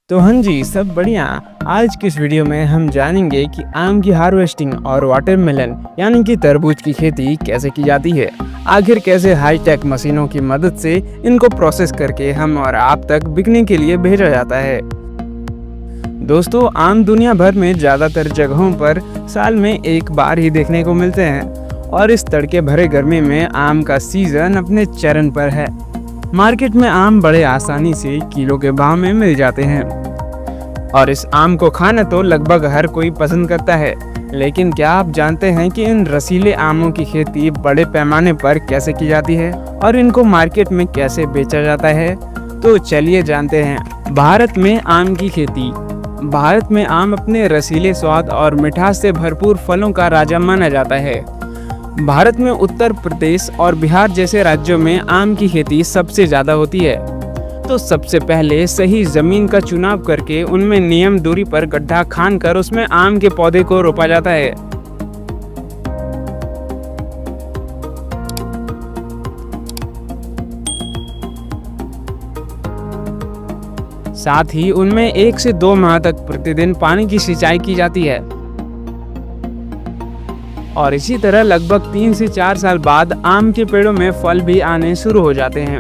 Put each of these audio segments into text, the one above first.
तो हाँ जी, सब बढ़िया। आज की इस वीडियो में हम जानेंगे कि आम की हार्वेस्टिंग और वाटरमेलन यानी कि तरबूज की खेती कैसे की जाती है। आखिर कैसे हाईटेक मशीनों की मदद से इनको प्रोसेस करके हम और आप तक बिकने के लिए भेजा जाता है। दोस्तों, आम दुनिया भर में ज़्यादातर जगहों पर साल में एक बार ही देखने को मिलते हैं और इस तड़के भरे गर्मी में आम का सीजन अपने चरम पर है। मार्केट में आम बड़े आसानी से किलो के भाव में मिल जाते हैं और इस आम को खाना तो लगभग हर कोई पसंद करता है। लेकिन क्या आप जानते हैं कि इन रसीले आमों की खेती बड़े पैमाने पर कैसे की जाती है और इनको मार्केट में कैसे बेचा जाता है? तो चलिए जानते हैं। भारत में आम की खेती। भारत में आम अपने रसीले स्वाद और मिठास से भरपूर फलों का राजा माना जाता है। भारत में उत्तर प्रदेश और बिहार जैसे राज्यों में आम की खेती सबसे ज़्यादा होती है। तो सबसे पहले सही ज़मीन का चुनाव करके उनमें नियम दूरी पर गड्ढा खानकर उसमें आम के पौधे को रोपा जाता है। साथ ही उनमें 1 से 2 माह तक प्रतिदिन पानी की सिंचाई की जाती है और इसी तरह लगभग 3 से 4 साल बाद आम के पेड़ों में फल भी आने शुरू हो जाते हैं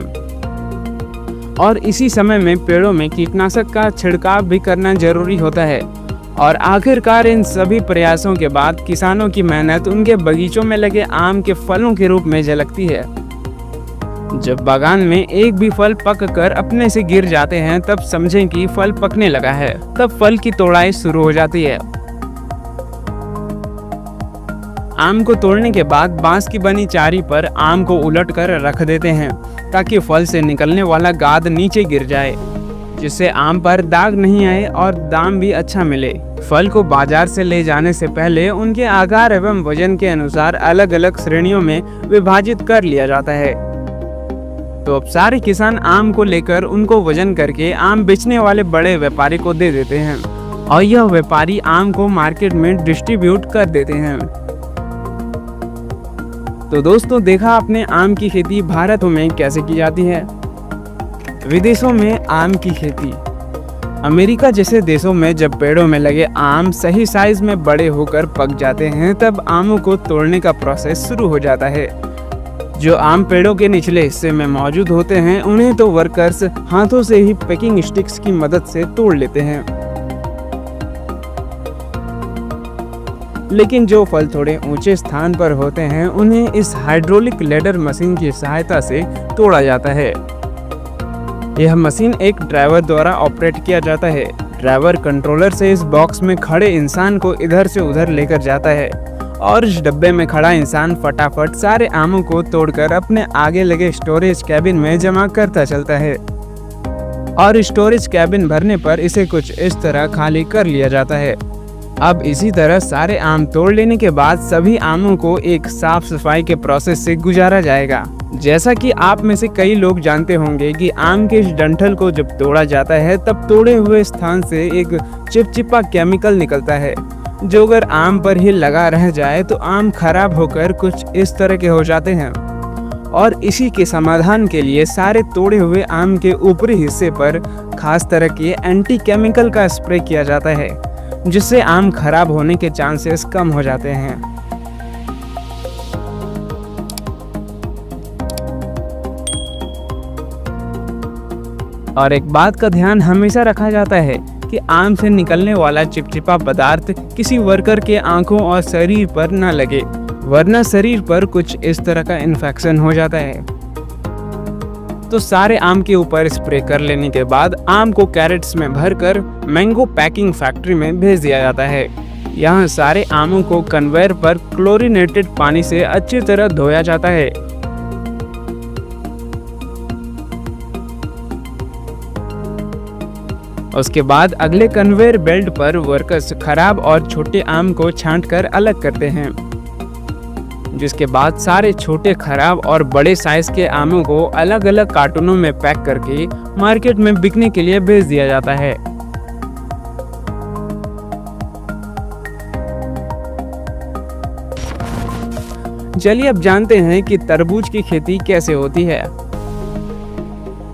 और इसी समय में पेड़ों में कीटनाशक का छिड़काव भी करना जरूरी होता है। और आखिरकार इन सभी प्रयासों के बाद किसानों की मेहनत उनके बगीचों में लगे आम के फलों के रूप में झलकती है। जब बागान में एक भी फल पक कर अपने से गिर जाते हैं तब समझें कि फल पकने लगा है। तब फल की तोड़ाई शुरू हो जाती है। आम को तोड़ने के बाद बांस की बनी चारी पर आम को उलट कर रख देते हैं ताकि फल से निकलने वाला गाद नीचे गिर जाए, जिससे आम पर दाग नहीं आए और दाम भी अच्छा मिले। फल को बाजार से ले जाने से पहले उनके आकार एवं वजन के अनुसार अलग अलग श्रेणियों में विभाजित कर लिया जाता है। तो अब सारे किसान आम को लेकर उनको वजन करके आम बेचने वाले बड़े व्यापारी को दे देते हैं और यह व्यापारी आम को मार्केट में डिस्ट्रीब्यूट कर देते हैं। तो दोस्तों, देखा आपने आम की खेती भारत में कैसे की जाती है। विदेशों में आम की खेती। अमेरिका जैसे देशों में जब पेड़ों में लगे आम सही साइज में बड़े होकर पक जाते हैं तब आमों को तोड़ने का प्रोसेस शुरू हो जाता है। जो आम पेड़ों के निचले हिस्से में मौजूद होते हैं उन्हें तो वर्कर्स हाथों से ही पैकिंग स्टिक्स की मदद से तोड़ लेते हैं। लेकिन जो फल थोड़े ऊंचे स्थान पर होते हैं उन्हें इस हाइड्रोलिक लेडर मशीन की सहायता से तोड़ा जाता है। यह मशीन एक ड्राइवर द्वारा ऑपरेट किया जाता है। ड्राइवर कंट्रोलर से इस बॉक्स में खड़े इंसान को इधर से उधर लेकर जाता है और इस डब्बे में खड़ा इंसान फटाफट सारे आमों को तोड़कर अपने आगे लगे स्टोरेज कैबिन में जमा करता चलता है और स्टोरेज कैबिन भरने पर इसे कुछ इस तरह खाली कर लिया जाता है। अब इसी तरह सारे आम तोड़ लेने के बाद सभी आमों को एक साफ सफाई के प्रोसेस से गुजारा जाएगा। जैसा कि आप में से कई लोग जानते होंगे कि आम के इस डंठल को जब तोड़ा जाता है तब तोड़े हुए स्थान से एक चिपचिपा केमिकल निकलता है, जो अगर आम पर ही लगा रह जाए तो आम खराब होकर कुछ इस तरह के हो जाते हैं। और इसी के समाधान के लिए सारे तोड़े हुए आम के ऊपरी हिस्से पर खास तरह के एंटी केमिकल का स्प्रे किया जाता है, जिससे आम खराब होने के चांसेस कम हो जाते हैं। और एक बात का ध्यान हमेशा रखा जाता है कि आम से निकलने वाला चिपचिपा पदार्थ किसी वर्कर के आंखों और शरीर पर न लगे, वरना शरीर पर कुछ इस तरह का इन्फेक्शन हो जाता है। तो सारे आम के ऊपर स्प्रे कर लेने के बाद आम को कैरेट्स में भरकर मैंगो पैकिंग फैक्ट्री में भेज दिया जाता है। यहाँ सारे आमों को कन्वेयर पर क्लोरीनेटेड पानी से अच्छी तरह धोया जाता है। उसके बाद अगले कन्वेयर बेल्ट पर वर्कर्स खराब और छोटे आम को छांटकर अलग करते हैं, जिसके बाद सारे छोटे खराब और बड़े साइज के आमों को अलग अलग कार्टूनों में पैक करके मार्केट में बिकने के लिए भेज दिया जाता है। चलिए अब जानते हैं कि तरबूज की खेती कैसे होती है।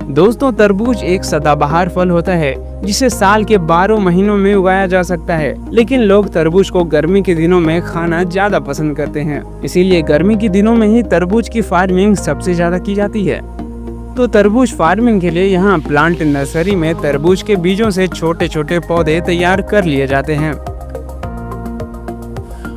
दोस्तों, तरबूज एक सदाबहार फल होता है जिसे साल के 12 महीनों में उगाया जा सकता है। लेकिन लोग तरबूज को गर्मी के दिनों में खाना ज्यादा पसंद करते हैं, इसीलिए गर्मी के दिनों में ही तरबूज की फार्मिंग सबसे ज्यादा की जाती है। तो तरबूज फार्मिंग के लिए यहाँ प्लांट नर्सरी में तरबूज के बीजों से छोटे छोटे पौधे तैयार कर लिए जाते हैं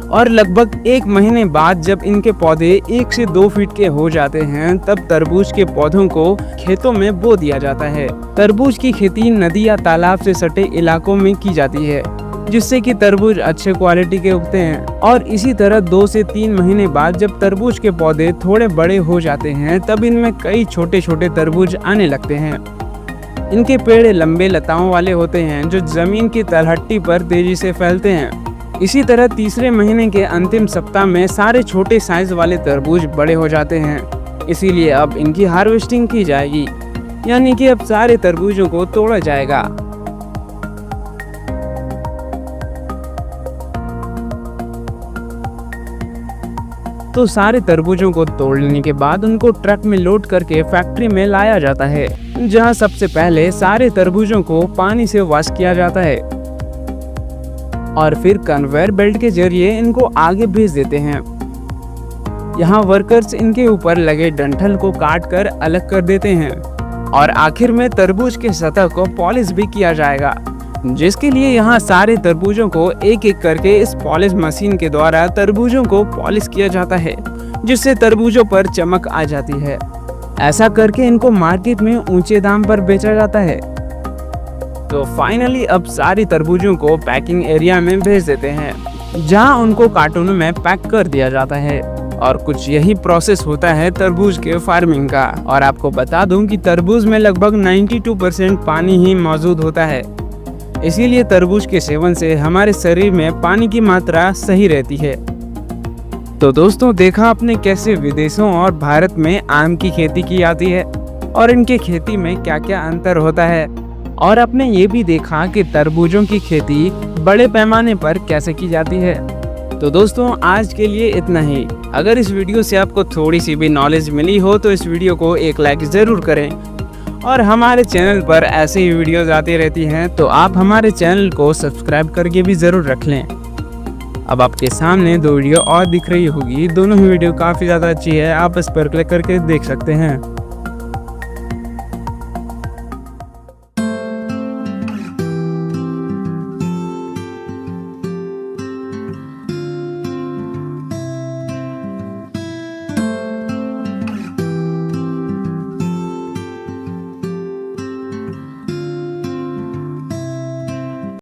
और लगभग 1 महीने बाद जब इनके पौधे 1 से 2 फीट के हो जाते हैं तब तरबूज के पौधों को खेतों में बो दिया जाता है। तरबूज की खेती नदी या तालाब से सटे इलाकों में की जाती है, जिससे कि तरबूज अच्छे क्वालिटी के उगते हैं। और इसी तरह 2 से 3 महीने बाद जब तरबूज के पौधे थोड़े बड़े हो जाते हैं तब इनमें कई छोटे छोटे तरबूज आने लगते हैं। इनके पेड़ लंबे लताओं वाले होते हैं जो जमीन की तलहटी पर तेजी से फैलते हैं। इसी तरह तीसरे महीने के अंतिम सप्ताह में सारे छोटे साइज वाले तरबूज बड़े हो जाते हैं, इसीलिए अब इनकी हार्वेस्टिंग की जाएगी, यानी कि अब सारे तरबूजों को तोड़ा जाएगा। तो सारे तरबूजों को तोड़ लेने के बाद उनको ट्रक में लोड करके फैक्ट्री में लाया जाता है, जहां सबसे पहले सारे तरबूजों को पानी से वॉश किया जाता है और फिर कन्वेयर बेल्ट के जरिए इनको आगे भेज देते हैं। यहाँ वर्कर्स इनके ऊपर लगे डंठल को काट कर अलग कर देते हैं और आखिर में तरबूज के सतह को पॉलिश भी किया जाएगा, जिसके लिए यहाँ सारे तरबूजों को एक एक करके इस पॉलिश मशीन के द्वारा तरबूजों को पॉलिश किया जाता है, जिससे तरबूजों पर चमक आ जाती है। ऐसा करके इनको मार्केट में ऊंचे दाम पर बेचा जाता है। तो फाइनली अब सारी तरबूजों को पैकिंग एरिया में भेज देते हैं, जहां उनको कार्टूनों में पैक कर दिया जाता है। और कुछ यही प्रोसेस होता है तरबूज के फार्मिंग का। और आपको बता दूं कि तरबूज में लगभग 92% पानी ही मौजूद होता है, इसीलिए तरबूज के सेवन से हमारे शरीर में पानी की मात्रा सही रहती है। तो दोस्तों, देखा आपने कैसे विदेशों और भारत में आम की खेती की जाती है और इनके खेती में क्या क्या अंतर होता है। और आपने ये भी देखा कि तरबूजों की खेती बड़े पैमाने पर कैसे की जाती है। तो दोस्तों, आज के लिए इतना ही। अगर इस वीडियो से आपको थोड़ी सी भी नॉलेज मिली हो तो इस वीडियो को एक लाइक ज़रूर करें। और हमारे चैनल पर ऐसे ही वीडियोज़ आती रहती हैं, तो आप हमारे चैनल को सब्सक्राइब करके भी ज़रूर रख लें। अब आपके सामने 2 वीडियो और दिख रही होगी, दोनों ही वीडियो काफ़ी ज़्यादा अच्छी है, आप इस पर क्लिक करके देख सकते हैं।